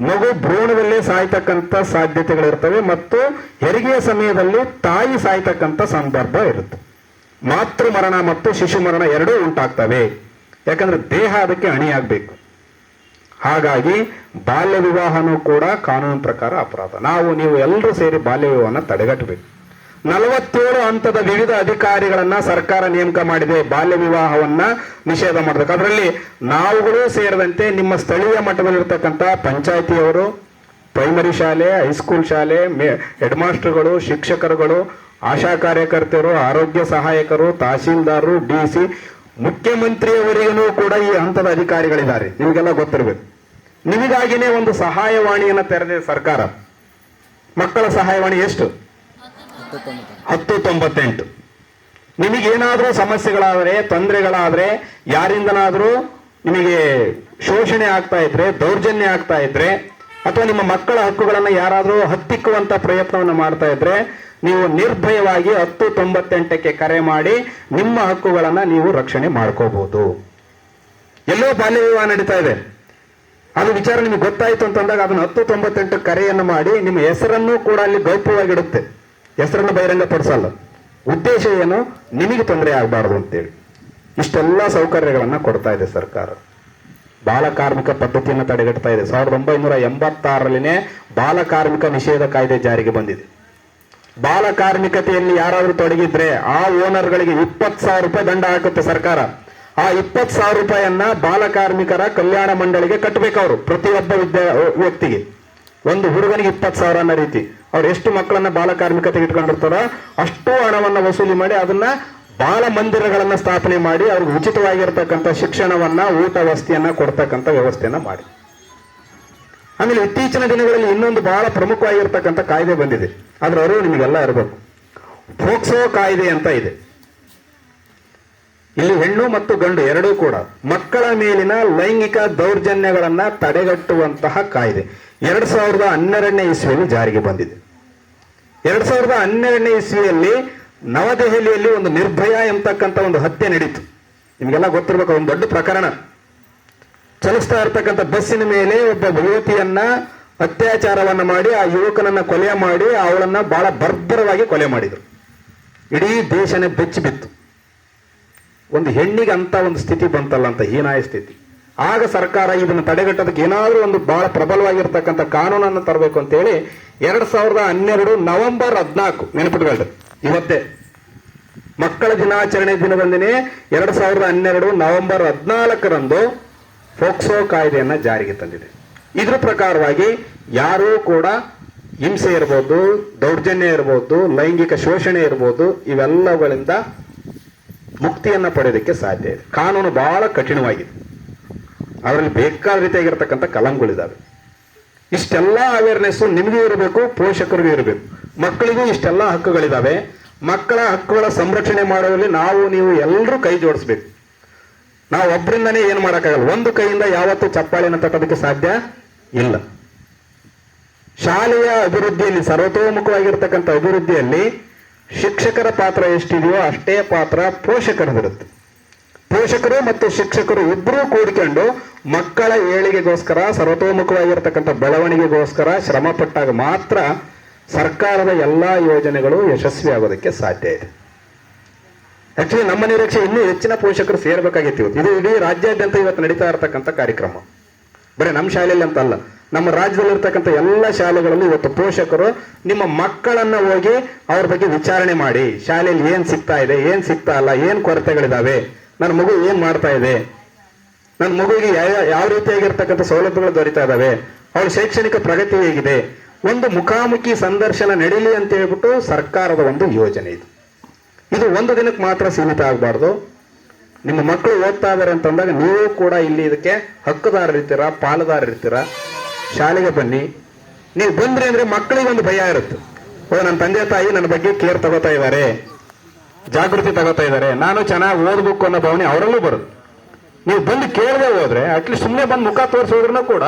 ಮಗು ಭ್ರೂಣದಲ್ಲೇ ಸಾಯ್ತಕ್ಕಂಥ ಸಾಧ್ಯತೆಗಳಿರ್ತವೆ ಮತ್ತು ಹೆರಿಗೆಯ ಸಮಯದಲ್ಲಿ ತಾಯಿ ಸಾಯ್ತಕ್ಕಂಥ ಸಂದರ್ಭ ಇರುತ್ತೆ. ಮಾತೃ ಮರಣ ಮತ್ತು ಶಿಶು ಮರಣ ಎರಡೂ ಉಂಟಾಗ್ತವೆ. ಯಾಕಂದ್ರೆ ದೇಹ ಅದಕ್ಕೆ ಅಣಿಯಾಗಬೇಕು. ಹಾಗಾಗಿ ಬಾಲ್ಯ ವಿವಾಹನೂ ಕೂಡ ಕಾನೂನು ಪ್ರಕಾರ ಅಪರಾಧ. ನೀವು ಎಲ್ಲರೂ ಸೇರಿ ಬಾಲ್ಯ ವಿವಾಹನ ತಡೆಗಟ್ಟಬೇಕು. 47 ಹಂತದ ವಿವಿಧ ಅಧಿಕಾರಿಗಳನ್ನ ಸರ್ಕಾರ ನೇಮಕ ಮಾಡಿದೆ ಬಾಲ್ಯ ವಿವಾಹವನ್ನ ನಿಷೇಧ ಮಾಡಬೇಕು. ಅದರಲ್ಲಿ ನಾವುಗಳು ಸೇರಿದಂತೆ ನಿಮ್ಮ ಸ್ಥಳೀಯ ಮಟ್ಟದಲ್ಲಿರ್ತಕ್ಕಂಥ ಪಂಚಾಯತಿಯವರು, ಪ್ರೈಮರಿ ಶಾಲೆ, ಹೈಸ್ಕೂಲ್ ಶಾಲೆ, ಹೆಡ್ ಮಾಸ್ಟರ್ಗಳು, ಶಿಕ್ಷಕರುಗಳು, ಆಶಾ ಕಾರ್ಯಕರ್ತರು, ಆರೋಗ್ಯ ಸಹಾಯಕರು, ತಹಸೀಲ್ದಾರರು, DC, ಮುಖ್ಯಮಂತ್ರಿಯವರಿಗೂ ಕೂಡ ಈ ಹಂತದ ಅಧಿಕಾರಿಗಳಿದ್ದಾರೆ. ನಿಮಗೆಲ್ಲ ಗೊತ್ತಿರಬೇಕು. ನಿಮಗಾಗಿನೇ ಒಂದು ಸಹಾಯವಾಣಿಯನ್ನು ತೆರೆದಿದೆ ಸರ್ಕಾರ. ಮಕ್ಕಳ ಸಹಾಯವಾಣಿ ಎಷ್ಟು? 1098. ನಿಮಗೇನಾದ್ರೂ ಸಮಸ್ಯೆಗಳಾದರೆ, ತೊಂದರೆಗಳಾದ್ರೆ, ಯಾರಿಂದನಾದ್ರೂ ನಿಮಗೆ ಶೋಷಣೆ ಆಗ್ತಾ ಇದ್ರೆ, ದೌರ್ಜನ್ಯ ಆಗ್ತಾ ಇದ್ರೆ, ಅಥವಾ ನಿಮ್ಮ ಮಕ್ಕಳ ಹಕ್ಕುಗಳನ್ನು ಯಾರಾದ್ರೂ ಹತ್ತಿಕ್ಕುವಂತ ಪ್ರಯತ್ನವನ್ನು ಮಾಡ್ತಾ ಇದ್ರೆ ನೀವು ನಿರ್ಭಯವಾಗಿ 1098ಕ್ಕೆ ಕರೆ ಮಾಡಿ ನಿಮ್ಮ ಹಕ್ಕುಗಳನ್ನ ನೀವು ರಕ್ಷಣೆ ಮಾಡ್ಕೋಬಹುದು. ಎಲ್ಲೋ ಬಾಲ್ಯ ವಿವಾಹ ನಡೀತಾ ಇದೆ, ಅದು ವಿಚಾರ ನಿಮಗೆ ಗೊತ್ತಾಯ್ತು ಅಂತಂದಾಗ ಅದನ್ನ 1098 ಕರೆಯನ್ನು ಮಾಡಿ ನಿಮ್ಮ ಹೆಸರನ್ನು ಕೂಡ ಅಲ್ಲಿ ಗೌಪ್ಯವಾಗಿಡುತ್ತೆ. ಹೆಸರನ್ನು ಬಹಿರಂಗಪಡಿಸಲ್ಲ. ಉದ್ದೇಶ ಏನು? ನಿಮಗೆ ತೊಂದರೆ ಆಗಬಾರ್ದು ಅಂತೇಳಿ ಇಷ್ಟೆಲ್ಲ ಸೌಕರ್ಯಗಳನ್ನ ಕೊಡ್ತಾ ಇದೆ ಸರ್ಕಾರ. ಬಾಲ ಕಾರ್ಮಿಕ ಪದ್ಧತಿಯನ್ನು ತಡೆಗಟ್ತಾ ಇದೆ. 1986ರಲ್ಲಿನೇ ಬಾಲ ಕಾರ್ಮಿಕ ನಿಷೇಧ ಕಾಯ್ದೆ ಜಾರಿಗೆ ಬಂದಿದೆ. ಬಾಲ ಕಾರ್ಮಿಕತೆಯಲ್ಲಿ ಯಾರಾದ್ರೂ ತೊಡಗಿದ್ರೆ ಆ ಓನರ್ಗಳಿಗೆ 20,000 ರೂಪಾಯಿ ದಂಡ ಹಾಕುತ್ತೆ ಸರ್ಕಾರ. ಆ 20,000 ರೂಪಾಯಿಯನ್ನ ಬಾಲ ಕಾರ್ಮಿಕರ ಕಲ್ಯಾಣ ಮಂಡಳಿಗೆ ಕಟ್ಟಬೇಕು. ಅವರು ಪ್ರತಿಯೊಬ್ಬ ವ್ಯಕ್ತಿಗೆ, ಒಂದು ಹುಡುಗನಿಗೆ 20,000 ಅನ್ನೋ ರೀತಿ ಅವ್ರು ಎಷ್ಟು ಮಕ್ಕಳನ್ನ ಬಾಲ ಕಾರ್ಮಿಕತೆಗೆ ಇಟ್ಕೊಂಡಿರ್ತಾರೋ ಅಷ್ಟು ಹಣವನ್ನ ವಸೂಲಿ ಮಾಡಿ ಅದನ್ನ ಬಾಲ ಮಂದಿರಗಳನ್ನ ಸ್ಥಾಪನೆ ಮಾಡಿ ಅವ್ರಿಗೆ ಉಚಿತವಾಗಿರ್ತಕ್ಕಂಥ ಶಿಕ್ಷಣವನ್ನ, ಊಟ ವಸತಿಯನ್ನ ಕೊಡ್ತಕ್ಕಂಥ ವ್ಯವಸ್ಥೆಯನ್ನ ಮಾಡಿ. ಆಮೇಲೆ ಇತ್ತೀಚಿನ ದಿನಗಳಲ್ಲಿ ಇನ್ನೊಂದು ಬಹಳ ಪ್ರಮುಖವಾಗಿರ್ತಕ್ಕಂಥ ಕಾಯ್ದೆ ಬಂದಿದೆ. ಅದ್ರ ಅರಿವು ನಿಮಗೆಲ್ಲ ಇರಬೇಕು. ಫೋಕ್ಸೋ ಕಾಯ್ದೆ ಅಂತ ಇದೆ. ಇಲ್ಲಿ ಹೆಣ್ಣು ಮತ್ತು ಗಂಡು ಎರಡೂ ಕೂಡ ಮಕ್ಕಳ ಮೇಲಿನ ಲೈಂಗಿಕ ದೌರ್ಜನ್ಯಗಳನ್ನ ತಡೆಗಟ್ಟುವಂತಹ ಕಾಯ್ದೆ 2012ನೇ ಇಸ್ವಿಯಲ್ಲಿ ಜಾರಿಗೆ ಬಂದಿದೆ. 2012ನೇ ಇಸ್ವಿಯಲ್ಲಿ ನವದೆಹಲಿಯಲ್ಲಿ ಒಂದು ನಿರ್ಭಯ ಎಂಬತಕ್ಕಂಥ ಒಂದು ಹತ್ಯೆ ನಡೀತು. ನಿಮಗೆಲ್ಲ ಗೊತ್ತಿರ್ಬೇಕು. ಒಂದು ದೊಡ್ಡ ಪ್ರಕರಣ. ಚಲಿಸ್ತಾ ಇರ್ತಕ್ಕಂಥ ಬಸ್ಸಿನ ಮೇಲೆ ಒಬ್ಬ ಯುವತಿಯನ್ನ ಅತ್ಯಾಚಾರವನ್ನ ಮಾಡಿ ಆ ಯುವಕನನ್ನ ಕೊಲೆ ಮಾಡಿ ಅವಳನ್ನ ಬಹಳ ಬರ್ಬರವಾಗಿ ಕೊಲೆ ಮಾಡಿದ್ರು. ಇಡೀ ದೇಶನೇ ಬೆಚ್ಚಿ ಬಿತ್ತು. ಒಂದು ಹೆಣ್ಣಿಗೆ ಅಂತ ಒಂದು ಸ್ಥಿತಿ ಬಂತಲ್ಲ ಅಂತ, ಹೀನಾಯ ಸ್ಥಿತಿ. ಆಗ ಸರ್ಕಾರ ಇದನ್ನು ತಡೆಗಟ್ಟೋದಕ್ಕೆ ಏನಾದ್ರೂ ಒಂದು ಬಹಳ ಪ್ರಬಲವಾಗಿರ್ತಕ್ಕಂಥ ಕಾನೂನನ್ನು ತರಬೇಕು ಅಂತೇಳಿ 2012 ನವೆಂಬರ್ 14, ನೆನಪಿಟ್ಕೊಳ್ರಿ, ಇವತ್ತೇ ಮಕ್ಕಳ ದಿನಾಚರಣೆ ದಿನದಂದಿನೇ 2012 ನವೆಂಬರ್ 14ರಂದು ಫೋಕ್ಸೋ ಕಾಯ್ದೆಯನ್ನ ಜಾರಿಗೆ ತಂದಿದೆ. ಇದ್ರ ಪ್ರಕಾರವಾಗಿ ಯಾರೂ ಕೂಡ ಹಿಂಸೆ ಇರ್ಬೋದು, ದೌರ್ಜನ್ಯ ಇರ್ಬೋದು, ಲೈಂಗಿಕ ಶೋಷಣೆ ಇರ್ಬೋದು, ಇವೆಲ್ಲಗಳಿಂದ ಮುಕ್ತಿಯನ್ನ ಪಡೆಯೋದಕ್ಕೆ ಸಾಧ್ಯ ಇದೆ. ಕಾನೂನು ಬಹಳ ಕಠಿಣವಾಗಿದೆ. ಅದರಲ್ಲಿ ಬೇಕಾದ ರೀತಿಯಾಗಿರ್ತಕ್ಕಂಥ ಕಲಂಗಳಿದ್ದಾವೆ. ಇಷ್ಟೆಲ್ಲ ಅವೇರ್ನೆಸ್ ನಿಮಗೂ ಇರಬೇಕು, ಪೋಷಕರಿಗೂ ಇರಬೇಕು. ಮಕ್ಕಳಿಗೂ ಇಷ್ಟೆಲ್ಲ ಹಕ್ಕುಗಳಿದ್ದಾವೆ. ಮಕ್ಕಳ ಹಕ್ಕುಗಳ ಸಂರಕ್ಷಣೆ ಮಾಡುವಲ್ಲಿ ನೀವು ಎಲ್ಲರೂ ಕೈ ಜೋಡಿಸ್ಬೇಕು. ನಾವು ಒಬ್ಬರಿಂದನೇ ಏನು ಮಾಡೋಕ್ಕಾಗಲ್ಲ. ಒಂದು ಕೈಯಿಂದ ಯಾವತ್ತೂ ಚಪ್ಪಾಳೆಯನ್ನು ತಟ್ಟೋದಕ್ಕೆ ಸಾಧ್ಯ ಇಲ್ಲ. ಶಾಲೆಯ ಅಭಿವೃದ್ಧಿಯಲ್ಲಿ, ಸರ್ವತೋಮುಖವಾಗಿರ್ತಕ್ಕಂಥ ಅಭಿವೃದ್ಧಿಯಲ್ಲಿ ಶಿಕ್ಷಕರ ಪಾತ್ರ ಎಷ್ಟಿದೆಯೋ ಅಷ್ಟೇ ಪಾತ್ರ ಪೋಷಕರದಿರುತ್ತೆ. ಪೋಷಕರು ಮತ್ತು ಶಿಕ್ಷಕರು ಇಬ್ಬರೂ ಕೂಡಿಕೊಂಡು ಮಕ್ಕಳ ಏಳಿಗೆಗೋಸ್ಕರ, ಸರ್ವತೋಮುಖವಾಗಿರ್ತಕ್ಕಂಥ ಬೆಳವಣಿಗೆಗೋಸ್ಕರ ಶ್ರಮ ಪಟ್ಟಾಗ ಮಾತ್ರ ಸರ್ಕಾರದ ಎಲ್ಲಾ ಯೋಜನೆಗಳು ಯಶಸ್ವಿ ಆಗೋದಕ್ಕೆ ಸಾಧ್ಯ ಇದೆ. ಆಕ್ಚುಲಿ ನಮ್ಮ ನಿರೀಕ್ಷೆ ಇನ್ನೂ ಹೆಚ್ಚಿನ ಪೋಷಕರು ಸೇರ್ಬೇಕಾಗಿತ್ತು. ಇದು ಇಡೀ ರಾಜ್ಯಾದ್ಯಂತ ಇವತ್ತು ನಡೀತಾ ಇರತಕ್ಕಂಥ ಕಾರ್ಯಕ್ರಮ. ಬರೀ ನಮ್ಮ ಶಾಲೆಯಲ್ಲಿ ಅಂತಲ್ಲ, ನಮ್ಮ ರಾಜ್ಯದಲ್ಲಿರ್ತಕ್ಕಂಥ ಎಲ್ಲ ಶಾಲೆಗಳಲ್ಲಿ ಇವತ್ತು ಪೋಷಕರು ನಿಮ್ಮ ಮಕ್ಕಳನ್ನ ಹೋಗಿ ಅವ್ರ ಬಗ್ಗೆ ವಿಚಾರಣೆ ಮಾಡಿ, ಶಾಲೆಯಲ್ಲಿ ಏನ್ ಸಿಗ್ತಾ ಇದೆ, ಏನ್ ಸಿಗ್ತಾ ಇಲ್ಲ, ಏನ್ ಕೊರತೆಗಳಿದಾವೆ, ನನ್ನ ಮಗು ಏನ್ ಮಾಡ್ತಾ ಇದೆ, ನನ್ನ ಮಗುವಿಗೆ ಯಾವ ರೀತಿಯಾಗಿರ್ತಕ್ಕಂಥ ಸೌಲಭ್ಯಗಳು ದೊರೀತಾ ಇದಾವೆ, ಅವಳ ಶೈಕ್ಷಣಿಕ ಪ್ರಗತಿ ಹೇಗಿದೆ, ಒಂದು ಮುಖಾಮುಖಿ ಸಂದರ್ಶನ ನಡೀಲಿ ಅಂತ ಹೇಳ್ಬಿಟ್ಟು ಸರ್ಕಾರದ ಒಂದು ಯೋಜನೆ ಇದು. ಇದು ಒಂದು ದಿನಕ್ಕೆ ಮಾತ್ರ ಸೀಮಿತ ಆಗಬಾರ್ದು. ನಿಮ್ಮ ಮಕ್ಕಳು ಓದ್ತಾ ಇದಾರೆ ಅಂತಂದಾಗ ನೀವು ಕೂಡ ಇಲ್ಲಿ ಇದಕ್ಕೆ ಹಕ್ಕುದಾರರಿರ್ತೀರಾ, ಪಾಲುದಾರರಿರ್ತೀರಾ. ಶಾಲೆಗೆ ಬನ್ನಿ. ನೀವು ಬಂದ್ರಿ ಅಂದ್ರೆ ಮಕ್ಕಳಿಗೆ ಒಂದು ಭಯ ಇರುತ್ತೆ. ಓ, ನನ್ನ ತಂದೆ ತಾಯಿ ನನ್ನ ಬಗ್ಗೆ ಕೇರ್ ತಗೋತಾ ಇದ್ದಾರೆ, ಜಾಗೃತಿ ತಗೋತಾ ಇದ್ದಾರೆ, ನಾನು ಚೆನ್ನಾಗಿ ಓದ್ಬೇಕು ಅನ್ನೋ ಭಾವನೆ ಅವರಲ್ಲೂ ಬರುತ್ತೆ. ನೀವು ಬಂದು ಕೇಳದೆ ಹೋದ್ರೆ ಅಟ್ಲೀಸ್ಟ್ ಸುಮ್ಮನೆ ಬಂದು ಮುಖ ತೋರಿಸೋದ್ರೂ ಕೂಡ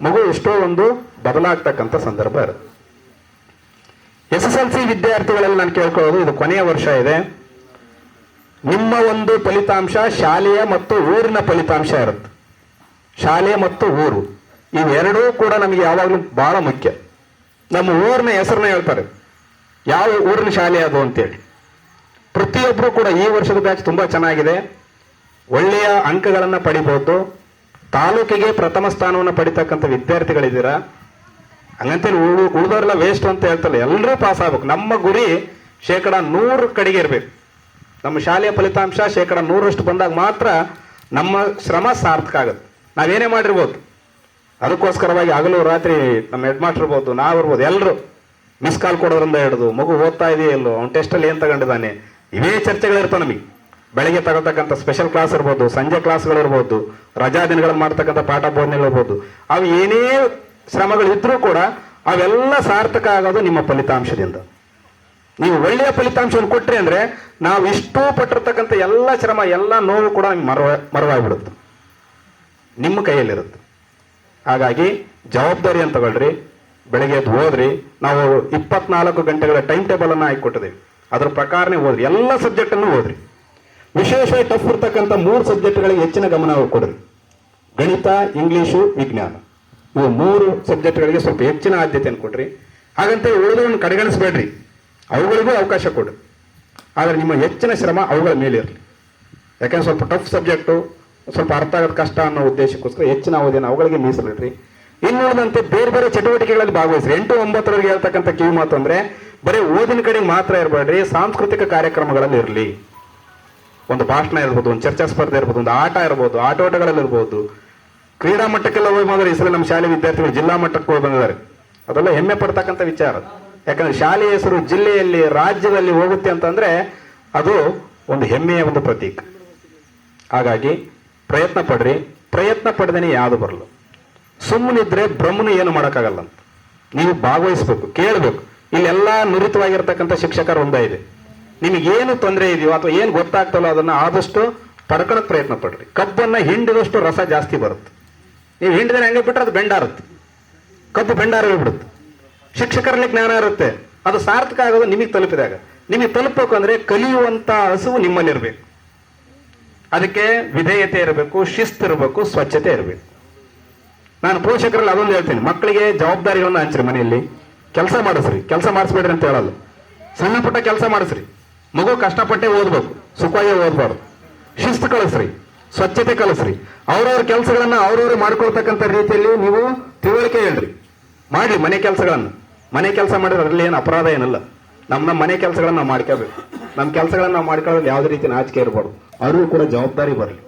ಮಗು ಎಷ್ಟೋ ಒಂದು ಬದಲಾಗ್ತಕ್ಕಂಥ ಸಂದರ್ಭ ಇರುತ್ತೆ. SSLC ವಿದ್ಯಾರ್ಥಿಗಳಲ್ಲಿ ನಾನು ಕೇಳ್ಕೊಳ್ಳೋದು, ಇದು ಕೊನೆಯ ವರ್ಷ ಇದೆ, ನಿಮ್ಮ ಒಂದು ಫಲಿತಾಂಶ ಶಾಲೆಯ ಮತ್ತು ಊರಿನ ಫಲಿತಾಂಶ ಇರುತ್ತೆ. ಶಾಲೆ ಮತ್ತು ಊರು ಇವೆರಡೂ ಕೂಡ ನಮಗೆ ಯಾವಾಗಲೂ ಬಹಳ ಮುಖ್ಯ. ನಮ್ಮ ಊರಿನ ಹೆಸರನ್ನ ಹೇಳ್ತಾರೆ, ಯಾವ ಊರಿನ ಶಾಲೆ ಅದು ಅಂತೇಳಿ. ಪ್ರತಿಯೊಬ್ಬರು ಕೂಡ ಈ ವರ್ಷದ ಬ್ಯಾಚ್ ತುಂಬಾ ಚೆನ್ನಾಗಿದೆ, ಒಳ್ಳೆಯ ಅಂಕಗಳನ್ನು ಪಡಿಬಹುದು, ತಾಲೂಕಿಗೆ ಪ್ರಥಮ ಸ್ಥಾನವನ್ನು ಪಡಿತಕ್ಕಂಥ ವಿದ್ಯಾರ್ಥಿಗಳಿದ್ದೀರಾ. ಹಂಗಂತೇಳಿ ಉಳಿದವರೆಲ್ಲ ವೇಸ್ಟ್ ಅಂತ ಹೇಳ್ತಲ್ಲ, ಎಲ್ಲರೂ ಪಾಸ್ ಆಗ್ಬೇಕು. ನಮ್ಮ ಗುರಿ 100% ಕಡೆಗೆ ಇರಬೇಕು. ನಮ್ಮ ಶಾಲೆಯ ಫಲಿತಾಂಶ 100% ಬಂದಾಗ ಮಾತ್ರ ನಮ್ಮ ಶ್ರಮ ಸಾರ್ಥಕ ಆಗುತ್ತೆ. ನಾವೇನೇ ಮಾಡಿರ್ಬೋದು, ಅದಕ್ಕೋಸ್ಕರವಾಗಿ ಹಗಲು ರಾತ್ರಿ ನಮ್ಮ ಹೆಡ್ ಮಾಸ್ಟರ್ ಇರ್ಬೋದು, ನಾವಿರ್ಬೋದು, ಎಲ್ಲರೂ ಮಿಸ್ ಕಾಲ್ ಕೊಡೋದ್ರಿಂದ ಹಿಡಿದು ಮಗು ಓದ್ತಾ ಇದೆಯಲ್ಲೋ, ಅವ್ನು ಟೆಸ್ಟಲ್ಲಿ ಏನು ತಗೊಂಡಿದ್ದಾನೆ, ಇವೇ ಚರ್ಚೆಗಳಿರ್ತಾವೆ ನಮಗೆ. ಬೆಳಗ್ಗೆ ತಗೋತಕ್ಕಂಥ ಸ್ಪೆಷಲ್ ಕ್ಲಾಸ್ ಇರ್ಬೋದು, ಸಂಜೆ ಕ್ಲಾಸ್ಗಳಿರ್ಬೋದು, ರಜಾ ದಿನಗಳಲ್ಲಿ ಮಾಡ್ತಕ್ಕಂಥ ಪಾಠ ಬೋಧನೆಗಳಿರ್ಬೋದು, ಅವು ಏನೇ ಶ್ರಮಗಳಿದ್ರೂ ಕೂಡ ಅವೆಲ್ಲ ಸಾರ್ಥಕ ಆಗೋದು ನಿಮ್ಮ ಫಲಿತಾಂಶದಿಂದ. ನೀವು ಒಳ್ಳೆಯ ಫಲಿತಾಂಶವನ್ನು ಕೊಟ್ರಿ ಅಂದ್ರೆ ನಾವು ಇಷ್ಟು ಪಟ್ಟಿರ್ತಕ್ಕಂಥ ಎಲ್ಲ ಶ್ರಮ, ಎಲ್ಲ ನೋವು ಕೂಡ ಮರವಾಗ್ಬಿಡುತ್ತೆ, ನಿಮ್ಮ ಕೈಯಲ್ಲಿರುತ್ತೆ. ಹಾಗಾಗಿ ಜವಾಬ್ದಾರಿ ಅಂತ ತಗೊಳ್ರಿ, ಬೆಳಗ್ಗೆ ಎದ್ದು ಓದ್ರಿ. ನಾವು 24 ಗಂಟೆಗಳ ಟೈಮ್ ಟೇಬಲ್ ಅನ್ನು ಹಾಕಿಕೊಟ್ಟಿದ್ದೀವಿ, ಅದ್ರ ಪ್ರಕಾರನೇ ಓದ್ರಿ, ಎಲ್ಲ ಸಬ್ಜೆಕ್ಟ್ ಅನ್ನು ಓದ್ರಿ. ವಿಶೇಷವಾಗಿ ಟಫ್ ಇರ್ತಕ್ಕಂಥ 3 ಸಬ್ಜೆಕ್ಟ್ಗಳಿಗೆ ಹೆಚ್ಚಿನ ಗಮನ ಕೊಡ್ರಿ. ಗಣಿತ, ಇಂಗ್ಲಿಷು, ವಿಜ್ಞಾನ, ಇವು 3 ಸಬ್ಜೆಕ್ಟ್ಗಳಿಗೆ ಸ್ವಲ್ಪ ಹೆಚ್ಚಿನ ಆದ್ಯತೆಯನ್ನು ಕೊಡ್ರಿ. ಹಾಗಂತ ಉಳಿದವನ್ನು ಕಡೆಗಣಿಸಬೇಡ್ರಿ, ಅವುಗಳಿಗೂ ಅವಕಾಶ ಕೊಡ್ರಿ. ಆದರೆ ನಿಮ್ಮ ಹೆಚ್ಚಿನ ಶ್ರಮ ಅವುಗಳ ಮೇಲೆ ಇರಲಿ. ಯಾಕಂದ್ರೆ ಸ್ವಲ್ಪ ಟಫ್ ಸಬ್ಜೆಕ್ಟು, ಸ್ವಲ್ಪ ಅರ್ಥ ಆಗೋದು ಕಷ್ಟ ಅನ್ನೋ ಉದ್ದೇಶಕ್ಕೋಸ್ಕರ ಹೆಚ್ಚಿನ ಅವಧಿಯನ್ನು ಅವುಗಳಿಗೆ ಮೀಸಲಿಡ್ರಿ. ಇನ್ನುಳಿದಂತೆ ಬೇರೆ ಬೇರೆ ಚಟುವಟಿಕೆಗಳಲ್ಲಿ ಭಾಗವಹಿಸ್ರಿ. 8, 9ರವರೆಗೆ ಹೇಳ್ತಕ್ಕಂಥ ಕಿವಿ ಮಾತು ಅಂದ್ರೆ ಬರೀ ಓದಿನ ಕಡೆ ಮಾತ್ರ ಇರಬೇಡ್ರಿ, ಸಾಂಸ್ಕೃತಿಕ ಕಾರ್ಯಕ್ರಮಗಳಲ್ಲಿ ಇರಲಿ. ಒಂದು ಭಾಷಣ ಇರ್ಬೋದು, ಒಂದು ಚರ್ಚಾ ಸ್ಪರ್ಧೆ ಇರ್ಬೋದು, ಒಂದು ಆಟ ಇರ್ಬೋದು, ಆಟೋಟಗಳಲ್ಲಿ ಇರ್ಬೋದು. ಕ್ರೀಡಾ ಮಟ್ಟಕ್ಕೆಲ್ಲ ಹೋಗಿ ಬಂದ್ರೆ ಈ ಸಲ ನಮ್ಮ ಶಾಲೆ ವಿದ್ಯಾರ್ಥಿಗಳು ಜಿಲ್ಲಾ ಮಟ್ಟಕ್ಕೆ ಹೋಗಿ ಬಂದಿದ್ದಾರೆ. ಅದೆಲ್ಲ ಹೆಮ್ಮೆ ಪಡ್ತಕ್ಕಂಥ ವಿಚಾರ. ಯಾಕಂದ್ರೆ ಶಾಲೆಯ ಹೆಸರು ಜಿಲ್ಲೆಯಲ್ಲಿ, ರಾಜ್ಯದಲ್ಲಿ ಹೋಗುತ್ತೆ ಅಂತಂದ್ರೆ ಅದು ಒಂದು ಹೆಮ್ಮೆಯ ಒಂದು ಪ್ರತೀಕ. ಹಾಗಾಗಿ ಪ್ರಯತ್ನ ಪಡ್ರಿ, ಪ್ರಯತ್ನ ಪಡೆದೇನೆ ಯಾವುದು ಬರಲ್ಲ. ಸುಮ್ಮನಿದ್ರೆ ಬ್ರಹ್ಮನು ಏನು ಮಾಡೋಕ್ಕಾಗಲ್ಲ ಅಂತ. ನೀವು ಭಾಗವಹಿಸ್ಬೇಕು, ಕೇಳಬೇಕು. ಇಲ್ಲೆಲ್ಲ ನುರಿತವಾಗಿರ್ತಕ್ಕಂಥ ಶಿಕ್ಷಕರು ಒಂದೇ ಇದೆ. ನಿಮಗೇನು ತೊಂದರೆ ಇದೆಯೋ ಅಥವಾ ಏನು ಗೊತ್ತಾಗ್ತಲ್ಲೋ ಅದನ್ನ ಆದಷ್ಟು ಪಡ್ಕೊಳಕ್ ಪ್ರಯತ್ನ ಪಡ್ರಿ. ಕಬ್ಬನ್ನ ಹಿಂಡಿದಷ್ಟು ರಸ ಜಾಸ್ತಿ ಬರುತ್ತೆ. ನೀವು ಹಿಂಡಿದ್ರೆ ಹಂಗೆ ಬಿಟ್ರೆ ಅದು ಬೆಂಡಾರುತ್ತೆ, ಕಬ್ಬು ಬೆಂಡಾರ ಬಿಡುತ್ತೆ. ಶಿಕ್ಷಕರಲ್ಲಿ ಜ್ಞಾನ ಇರುತ್ತೆ, ಅದು ಸಾರ್ಥಕ ಆಗೋದು ನಿಮಗೆ ತಲುಪಿದಾಗ. ನಿಮಗೆ ತಲುಪಬೇಕು ಅಂದ್ರೆ ಕಲಿಯುವಂತ ಹಸುವು ನಿಮ್ಮಲ್ಲಿರ್ಬೇಕು. ಅದಕ್ಕೆ ವಿಧೇಯತೆ ಇರಬೇಕು, ಶಿಸ್ತು ಇರಬೇಕು, ಸ್ವಚ್ಛತೆ ಇರಬೇಕು. ನಾನು ಪೋಷಕರಲ್ಲಿ ಅದೊಂದು ಹೇಳ್ತೀನಿ, ಮಕ್ಕಳಿಗೆ ಜವಾಬ್ದಾರಿಗಳನ್ನ ಹಂಚ್ರಿ. ಮನೆಯಲ್ಲಿ ಕೆಲಸ ಮಾಡಿಸ್ರಿ, ಕೆಲಸ ಮಾಡಿಸ್ಬೇಡ್ರಿ ಅಂತ ಹೇಳಲ್ಲ. ಸಣ್ಣ ಪುಟ್ಟ ಕೆಲಸ ಮಾಡಿಸ್ರಿ. ಮಗು ಕಷ್ಟಪಟ್ಟೆ ಓದ್ಬೇಕು, ಸುಖವಾಗಿ ಓದ್ಬಾರ್ದು. ಶಿಸ್ತು ಕಳಿಸ್ರಿ, ಸ್ವಚ್ಛತೆ ಕಲಿಸ್ರಿ. ಅವ್ರವ್ರ ಕೆಲಸಗಳನ್ನ ಅವ್ರವ್ರು ಮಾಡ್ಕೊಳ್ತಕ್ಕಂಥ ರೀತಿಯಲ್ಲಿ ನೀವು ತಿಳುವಳಿಕೆ ಹೇಳ್ರಿ. ಮಾಡ್ಲಿ ಮನೆ ಕೆಲಸಗಳನ್ನ. ಮನೆ ಕೆಲಸ ಮಾಡಿದ್ರೆ ಅದರಲ್ಲಿ ಏನು ಅಪರಾಧ ಏನಲ್ಲ. ನಮ್ಮ ಮನೆ ಕೆಲಸಗಳನ್ನ ನಾವು ಮಾಡ್ಕೋಬೇಕು. ನಮ್ಮ ಕೆಲಸಗಳನ್ನ ನಾವು ಮಾಡ್ಕೊಳ್ಳೋದು ಯಾವುದೇ ರೀತಿ ನಾಚಿಕೆ ಇರಬಾರ್ದು. ಅವ್ರಿಗೂ ಕೂಡ ಜವಾಬ್ದಾರಿ ಬರಲಿ.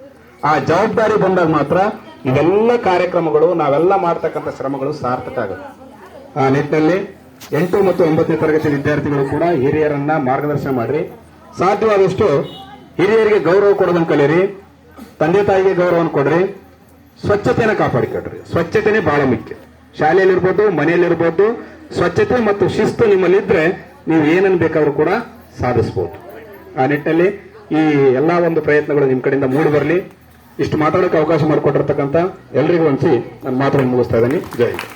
ಆ ಜವಾಬ್ದಾರಿ ಬಂದಾಗ ಮಾತ್ರ ಇವೆಲ್ಲ ಕಾರ್ಯಕ್ರಮಗಳು, ನಾವೆಲ್ಲ ಮಾಡ್ತಕ್ಕಂಥ ಶ್ರಮಗಳು ಸಾರ್ಥಕ ಆಗುತ್ತೆ. ಆ ನಿಟ್ಟಿನಲ್ಲಿ 8 ಮತ್ತು 9ನೇ ತರಗತಿ ವಿದ್ಯಾರ್ಥಿಗಳು ಕೂಡ ಹಿರಿಯರನ್ನ ಮಾರ್ಗದರ್ಶನ ಮಾಡ್ರಿ. ಸಾಧ್ಯವಾದಷ್ಟು ಹಿರಿಯರಿಗೆ ಗೌರವ ಕೊಡೋದನ್ನು ಕಲೀರಿ, ತಂದೆ ತಾಯಿಗೆ ಗೌರವವನ್ನು ಕೊಡ್ರಿ, ಸ್ವಚ್ಛತೆಯನ್ನು ಕಾಪಾಡಿಕೊಡ್ರಿ. ಸ್ವಚ್ಛತೆನೇ ಬಹಳ ಮುಖ್ಯ. ಶಾಲೆಯಲ್ಲಿರ್ಬೋದು, ಮನೆಯಲ್ಲಿರ್ಬೋದು, ಸ್ವಚ್ಛತೆ ಮತ್ತು ಶಿಸ್ತು ನಿಮ್ಮಲ್ಲಿದ್ರೆ ನೀವು ಏನನ್ನು ಬೇಕಾದ್ರೂ ಕೂಡ ಸಾಧಿಸಬಹುದು. ಆ ನಿಟ್ಟಿನಲ್ಲಿ ಈ ಎಲ್ಲಾ ಒಂದು ಪ್ರಯತ್ನಗಳು ನಿಮ್ಮ ಕಡೆಯಿಂದ ಮೂಡಿ ಬರಲಿ. ಇಷ್ಟು ಮಾತಾಡೋಕೆ ಅವಕಾಶ ಮಾಡಿಕೊಟ್ಟಿರ್ತಕ್ಕಂಥ ಎಲ್ರಿಗೂ ಅನಿಸಿ ನನ್ನ ಮಾತನ್ನು ಮುಗಿಸ್ತಾ ಇದ್ದೀನಿ. ಜೈ ಹಿಂದ್.